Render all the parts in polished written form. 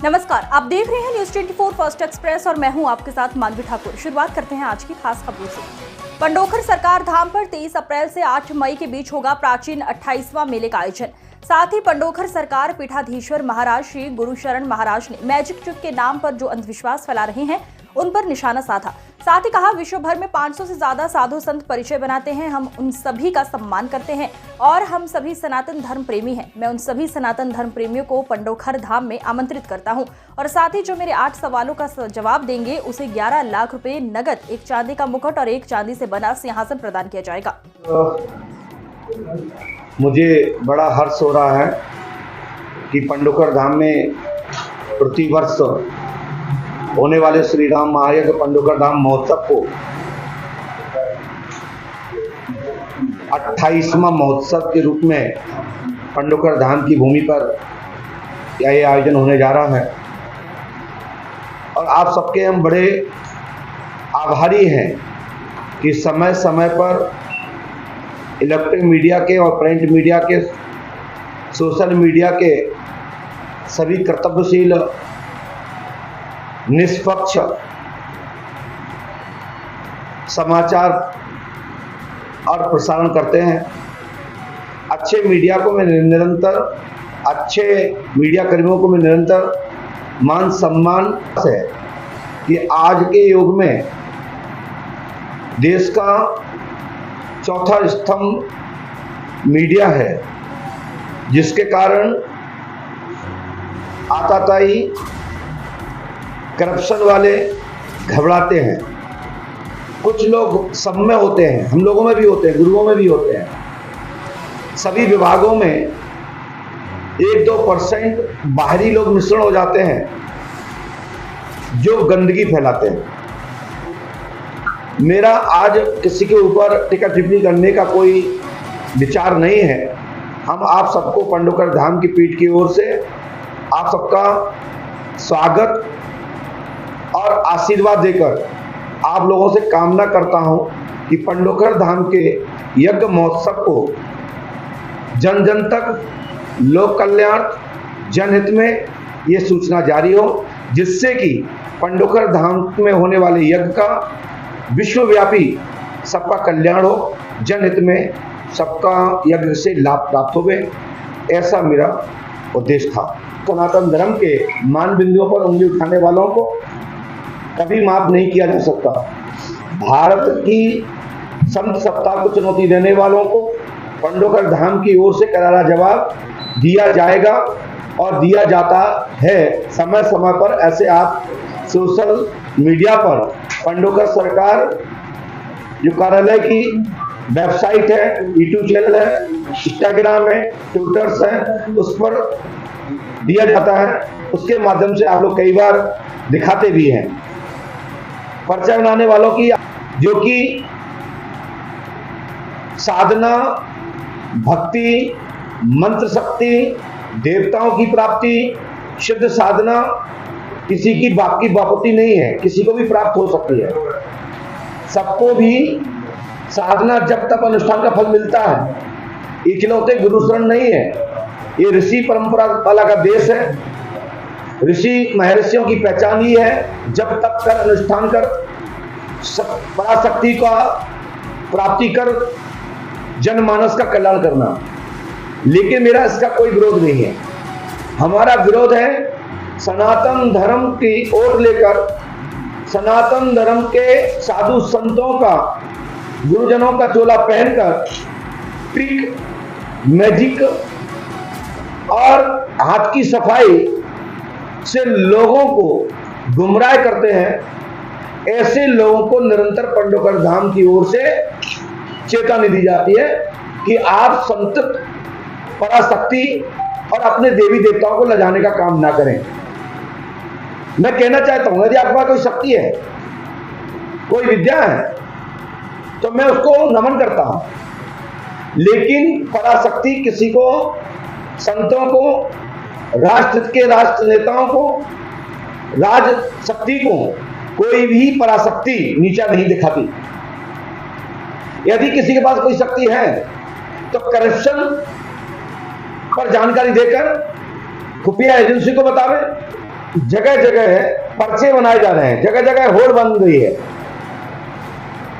नमस्कार, आप देख रहे हैं न्यूज 24 फर्स्ट एक्सप्रेस और मैं हूं आपके साथ मानवी ठाकुर। शुरुआत करते हैं आज की खास खबरों से। पंडोखर सरकार धाम पर 23 अप्रैल से 8 मई के बीच होगा प्राचीन 28वां मेले का आयोजन। साथ ही पंडोखर सरकार पीठाधीश्वर महाराज श्री गुरुशरण महाराज ने मैजिक ट्रिक के नाम पर जो अंधविश्वास फैला रहे हैं उन पर निशाना साधा। साथ ही कहा, विश्व भर में 500 से ज्यादा साधु संत परिचय बनाते हैं, हम उन सभी का सम्मान करते हैं और हम सभी सनातन धर्म प्रेमी हैं। मैं उन सभी सनातन धर्म प्रेमियों को पंडोखर धाम में आमंत्रित करता हूं और साथ ही जो मेरे 8 सवालों का जवाब देंगे उसे 11 लाख रुपए नगद, एक चांदी का मुकुट और एक चांदी से बना सिंहासन प्रदान किया जाएगा। मुझे बड़ा हर्ष हो रहा है कि पंडोखर धाम में प्रतिवर्ष होने वाले श्री राम महायज्ञ पंडोखर धाम महोत्सव को 28वां महोत्सव के रूप में पंडोखर धाम की भूमि पर यह आयोजन होने जा रहा है और आप सबके हम बड़े आभारी हैं कि समय समय पर इलेक्ट्रॉनिक मीडिया के और प्रिंट मीडिया के, सोशल मीडिया के सभी कर्तव्यशील, निष्पक्ष समाचार और प्रसारण करते हैं। अच्छे मीडिया को मैं निरंतर, अच्छे मीडिया कर्मियों को मैं निरंतर मान सम्मान है कि आज के युग में देश का चौथा स्तंभ मीडिया है, जिसके कारण आताताई करप्शन वाले घबराते हैं। कुछ लोग सब में होते हैं, हम लोगों में भी होते हैं, गुरुओं में भी होते हैं। सभी विभागों में 1-2% बाहरी लोग मिश्रण हो जाते हैं जो गंदगी फैलाते हैं। मेरा आज किसी के ऊपर टीका टिप्पणी करने का कोई विचार नहीं है। हम आप सबको पंडोखर धाम की पीठ की ओर से आप सबका स्वागत और आशीर्वाद देकर आप लोगों से कामना करता हूं कि पंडोखर धाम के यज्ञ महोत्सव को जन जन तक, लोक कल्याण, जनहित में ये सूचना जारी हो, जिससे कि पंडोखर धाम में होने वाले यज्ञ का विश्वव्यापी सबका कल्याण हो, जनहित में सबका यज्ञ से लाभ प्राप्त होवे, ऐसा मेरा उद्देश्य था। सनातन धर्म के मान बिंदुओं पर उंगली उठाने वालों को कभी माफ नहीं किया जा सकता। भारत की संत सत्ता को चुनौती देने वालों को पंडोखर धाम की ओर से करारा जवाब दिया जाएगा और दिया जाता है। समय समय पर ऐसे आप सोशल मीडिया पर पंडोखर सरकार जो कार्यालय की वेबसाइट है, यूट्यूब चैनल है, इंस्टाग्राम है, ट्विटर्स है, उस पर दिया जाता है। उसके माध्यम से आप लोग कई बार दिखाते भी हैं। परिचय बनाने वालों की, जो कि साधना, भक्ति, मंत्र शक्ति, देवताओं की प्राप्ति, सिद्ध साधना किसी की बाप की बापती नहीं है, किसी को भी प्राप्त हो सकती है। सबको भी साधना जब तक अनुष्ठान का फल मिलता है। इकलौते गुरु शरण नहीं है, ये ऋषि परंपरा वाला का देश है। ऋषि महर्षियों की पहचान ही है जब तक कर अनुष्ठान कर पराशक्ति का प्राप्ति कर जनमानस का कल्याण करना। लेकिन मेरा इसका कोई विरोध नहीं है। हमारा विरोध है सनातन धर्म की ओर लेकर, सनातन धर्म के साधु संतों का, गुरुजनों का चोला पहनकर ट्रिक, मैजिक और हाथ की सफाई से लोगों को गुमराह करते हैं। ऐसे लोगों को निरंतर पंडोखर धाम की ओर से चेतावनी दी जाती है कि आप संत, पराशक्ति और अपने देवी देवताओं को लजाने का काम ना करें। मैं कहना चाहता हूं, यदि आपके पास कोई शक्ति है, कोई विद्या है, तो मैं उसको नमन करता हूं। लेकिन पराशक्ति किसी को, संतों को, राष्ट्र के राष्ट्र नेताओं को, राज शक्ति को कोई भी पराशक्ति नीचा नहीं दिखाती। यदि किसी के पास कोई शक्ति है तो करप्शन पर जानकारी देकर खुफिया एजेंसी को बतावे जगह जगह पर्चे बनाए जा रहे हैं, जगह जगह होड़ बन गई है,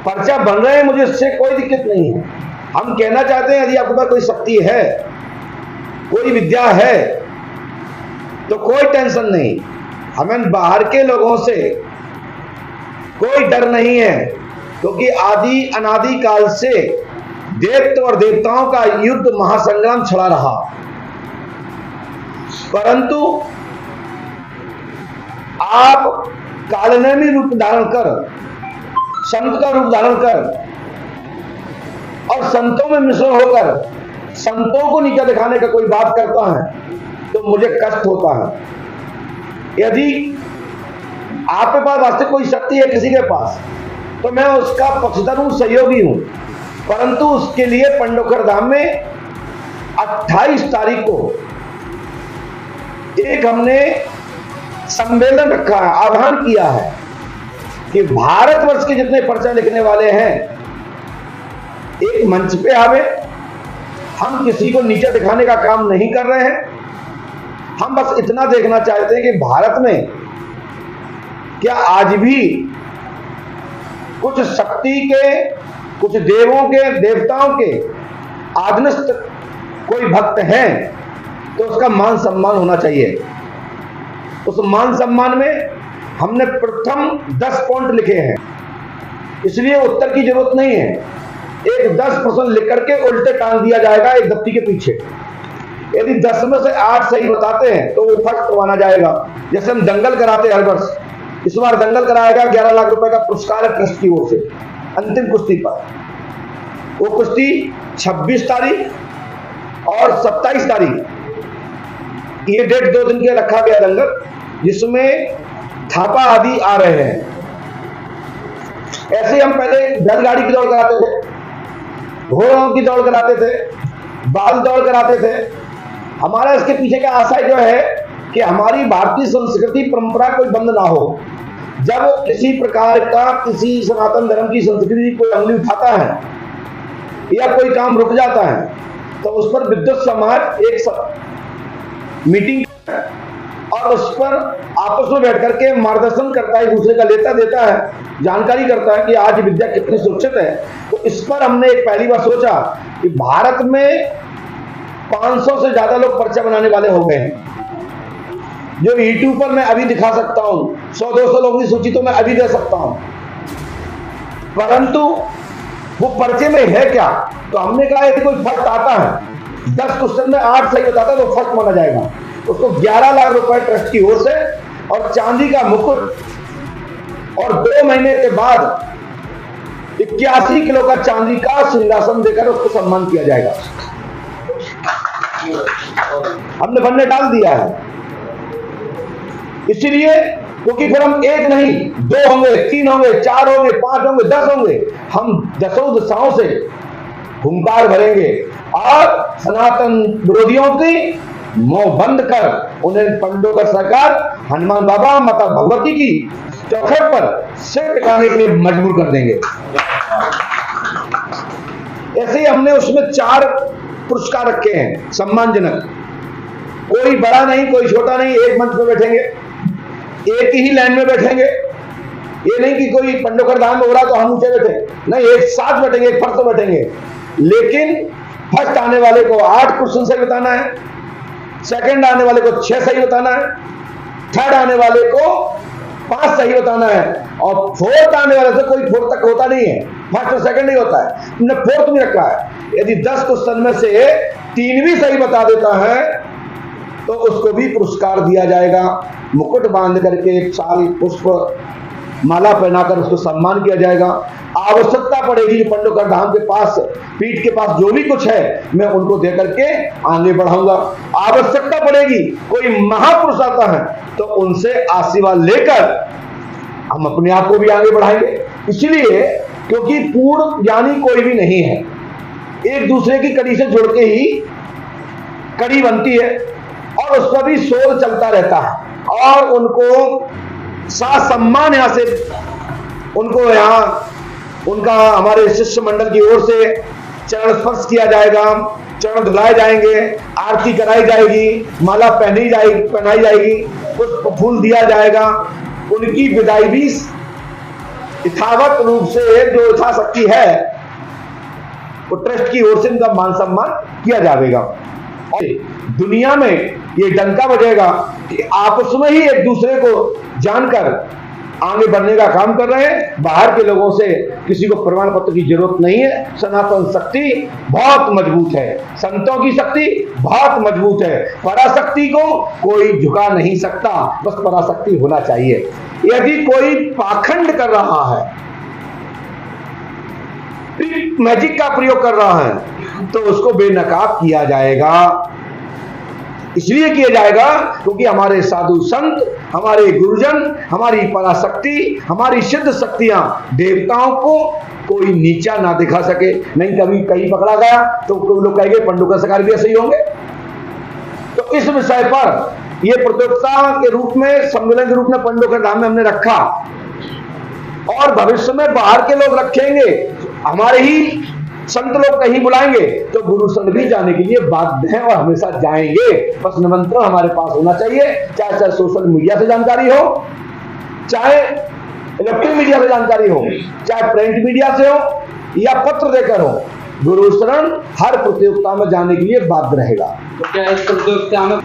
पर्चा बन रहे हैं, मुझे इससे कोई दिक्कत नहीं है। हम कहना चाहते हैं यदि आपके पास कोई शक्ति है, कोई विद्या है, तो कोई टेंशन नहीं, हमें बाहर के लोगों से कोई डर नहीं है, क्योंकि आदि अनादि काल से दैत्य और देवताओं का युद्ध महासंग्राम चला रहा। परंतु आप कालनेमी रूप धारण कर, संत का रूप धारण कर और संतों में मिश्रण होकर संतों को नीचा दिखाने का कोई बात करता है तो मुझे कष्ट होता है। यदि आपके पास वास्तविक कोई शक्ति है किसी के पास, तो मैं उसका पक्षधर हूं, सहयोगी हूं, परंतु उसके लिए पंडोखर धाम में 28 तारीख को एक हमने सम्मेलन रखा है, आह्वान किया है कि भारतवर्ष के जितने पर्चा लिखने वाले हैं एक मंच पे आवे। हम किसी को नीचे दिखाने का काम नहीं कर रहे हैं, हम बस इतना देखना चाहते हैं कि भारत में क्या आज भी कुछ शक्ति के, कुछ देवों के, देवताओं के आदनिष्ठ कोई भक्त हैं तो उसका मान सम्मान होना चाहिए। उस मान सम्मान में हमने प्रथम 10 पॉइंट लिखे हैं, इसलिए उत्तर की जरूरत नहीं है। एक 10% लिख करके उल्टे टांग दिया जाएगा एक दफ्ती के पीछे। यदि 10 में से 8 सही बताते हैं तो वो फर्स्ट माना जाएगा। जैसे हम दंगल कराते हैं हर वर्ष, इस बार दंगल कराएगा, 11 लाख रुपए का पुरस्कार है ट्रस्ट की ओर से अंतिम कुश्ती पर। वो कुश्ती 26 तारीख और 27 तारीख, ये डेट 2 दिन के रखा गया दंगल, जिसमें थापा आदि आ रहे हैं। ऐसे हम पहले बैलगाड़ी की दौड़ कराते थे, घोड़ों की दौड़ कराते थे, बाल दौड़ कराते थे। हमारा इसके पीछे का आशय जो है कि हमारी भारतीय संस्कृति परंपरा कोई बंद ना हो। जब किसी प्रकार का किसी सनातन धर्म की संस्कृति कोई अंगुली उठाता है या कोई काम रुक जाता है तो उस पर विद्वत समाज एक मीटिंग और उस पर आपस में बैठ करके मार्गदर्शन करता है, एक दूसरे का लेता देता है, जानकारी करता है कि आज विद्या कितनी सुरक्षित है। तो इस पर हमने एक पहली बार सोचा कि भारत में 500 से ज्यादा लोग पर्चा बनाने वाले हो गए हैं, जो यूट्यूब पर मैं अभी दिखा सकता हूं। 100-200 लोगों की सूची तो मैं अभी दे सकता हूं, परंतु वो पर्चे में है क्या? तो हमने कहा यदि कोई फर्स्ट आता है, 10 क्वेश्चन में 8 सही बताता है तो फर्स्ट माना जाएगा। उसको 11 लाख रुपए ट्रस्ट की ओर से और चांदी का मुकुट और 2 महीने के बाद 81 किलो का चांदी का सिंहासन देकर उसको सम्मान किया जाएगा। हमने बनने डाल दिया है, इसीलिए क्योंकि फिर हम एक नहीं, 2 होंगे, 3 होंगे, 4 होंगे, 5 होंगे, 10 होंगे। हम 10 दिशाओं से हुंकार भरेंगे और सनातन विरोधियों की मुंह बंद कर उन्हें पंडोकर सरकार, हनुमान बाबा, माता भगवती की चौखट पर सिर टिकाने के लिए मजबूर कर देंगे। ऐसे ही हमने उसमें 4 पुरस्कार रखे हैं सम्मानजनक, कोई बड़ा नहीं, कोई छोटा नहीं, एक मंच पर बैठेंगे, एक ही लाइन में बैठेंगे। ये नहीं कि कोई पंडोकर धाम में हो रहा तो हम ऊंचे बैठे, नहीं, एक साथ बैठेंगे, एक फर्स्ट बैठेंगे। लेकिन फर्स्ट आने वाले को 8 क्वेश्चन सही बताना है, सेकंड आने वाले को 6 सही बताना है, थर्ड आने वाले को 5 सही बताना है, और फोर्थ आने वाले से कोई फोर्थ तक होता नहीं है, फर्स्ट और सेकंड नहीं होता है, हमने फोर्थ भी रखा है। यदि 10 क्वेश्चन में से 3 भी सही बता देता है तो उसको भी पुरस्कार दिया जाएगा। मुकुट बांध करके, एक साल पुष्प माला पहनाकर उसको सम्मान किया जाएगा। आवश्यकता पड़ेगी पंडोकर धाम के पास, पीठ के पास जो भी कुछ है मैं उनको देकर के आगे बढ़ाऊंगा। आवश्यकता पड़ेगी कोई महापुरुष आता है तो उनसे आशीर्वाद लेकर हम अपने आप को भी आगे बढ़ाएंगे। इसलिए क्योंकि पूर्ण ज्ञानी कोई भी नहीं है, एक दूसरे की कड़ी से जुड़ के ही कड़ी बनती है और उस पर भी शोध चलता रहता है और उनको साथ सम्मान यहां से उनको यहां उनका हमारे शिष्य मंडल की ओर से चरण स्पर्श किया जाएगा, चरण धुलाए जाएंगे, आरती कराई जाएगी, माला पहनाई जाएगी पुष्प फूल दिया जाएगा। उनकी विदाई भी यथावत रूप से जो यथाशक्ति है वो ट्रस्ट की ओर से उनका मान सम्मान किया जाएगा। और दुनिया में ये डंका बजेगा कि आपस में ही एक दूसरे को जानकर आगे बढ़ने का काम कर रहे हैं। बाहर के लोगों से किसी को प्रमाण पत्र की जरूरत नहीं है। सनातन शक्ति बहुत मजबूत है, संतों की शक्ति बहुत मजबूत है। पराशक्ति को कोई झुका नहीं सकता, बस पराशक्ति होना चाहिए। यदि कोई पाखंड कर रहा है, ट्रिक मैजिक का प्रयोग कर रहा है, तो उसको बेनकाब किया जाएगा। इसलिए किया जाएगा क्योंकि हमारे साधु संत, हमारे गुरुजन, हमारी पराशक्ति, हमारी सिद्ध शक्तियां देवताओं को कोई नीचा ना दिखा सके। नहीं कभी कहीं पकड़ा गया तो लोग कहेंगे पंडुका सरकार भी ऐसे ही होंगे। तो इस विषय पर यह प्रतियोगिता के रूप में, सम्मेलन के रूप में पंडुका धाम में हमने रखा और भविष्य में बाहर के लोग रखेंगे। हमारे ही संत लोग कहीं बुलाएंगे तो गुरु संत भी जाने के लिए बाध्य हैं और हमेशा जाएंगे। बस निमंत्रण हमारे पास होना चाहिए, चाहे सोशल मीडिया से जानकारी हो, चाहे इलेक्ट्रिक मीडिया से जानकारी हो, चाहे प्रिंट मीडिया से हो या पत्र देकर हो। गुरु शरण हर प्रतियोगिता में जाने के लिए बाध्य रहेगा। तो क्या इस प्रतियोगिता में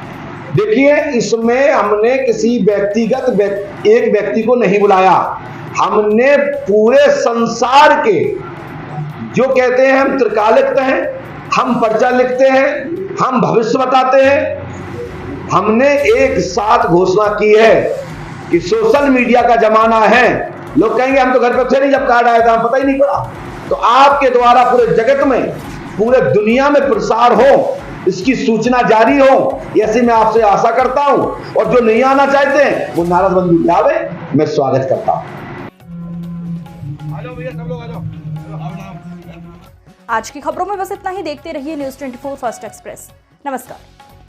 देखिए, इसमें हमने किसी व्यक्तिगत एक व्यक्ति को नहीं बुलाया। हमने पूरे संसार के, जो कहते हैं हम त्रिकाल लिखते हैं, हम पर्चा लिखते हैं, हम भविष्य बताते हैं, हमने एक साथ घोषणा की है कि सोशल मीडिया का जमाना है। लोग कहेंगे हम तो घर पे थे नहीं जब कार्ड आया था, हम पता ही नहीं पड़ा। तो आपके द्वारा पूरे जगत में, पूरे दुनिया में प्रसार हो, इसकी सूचना जारी हो, ऐसे मैं आपसे आशा करता हूं। और जो नहीं आना चाहते हैं वो नारद बंधु आवे, मैं स्वागत करता हूं। आज की खबरों में बस इतना ही। देखते रहिए न्यूज़ 24 फर्स्ट एक्सप्रेस। नमस्कार।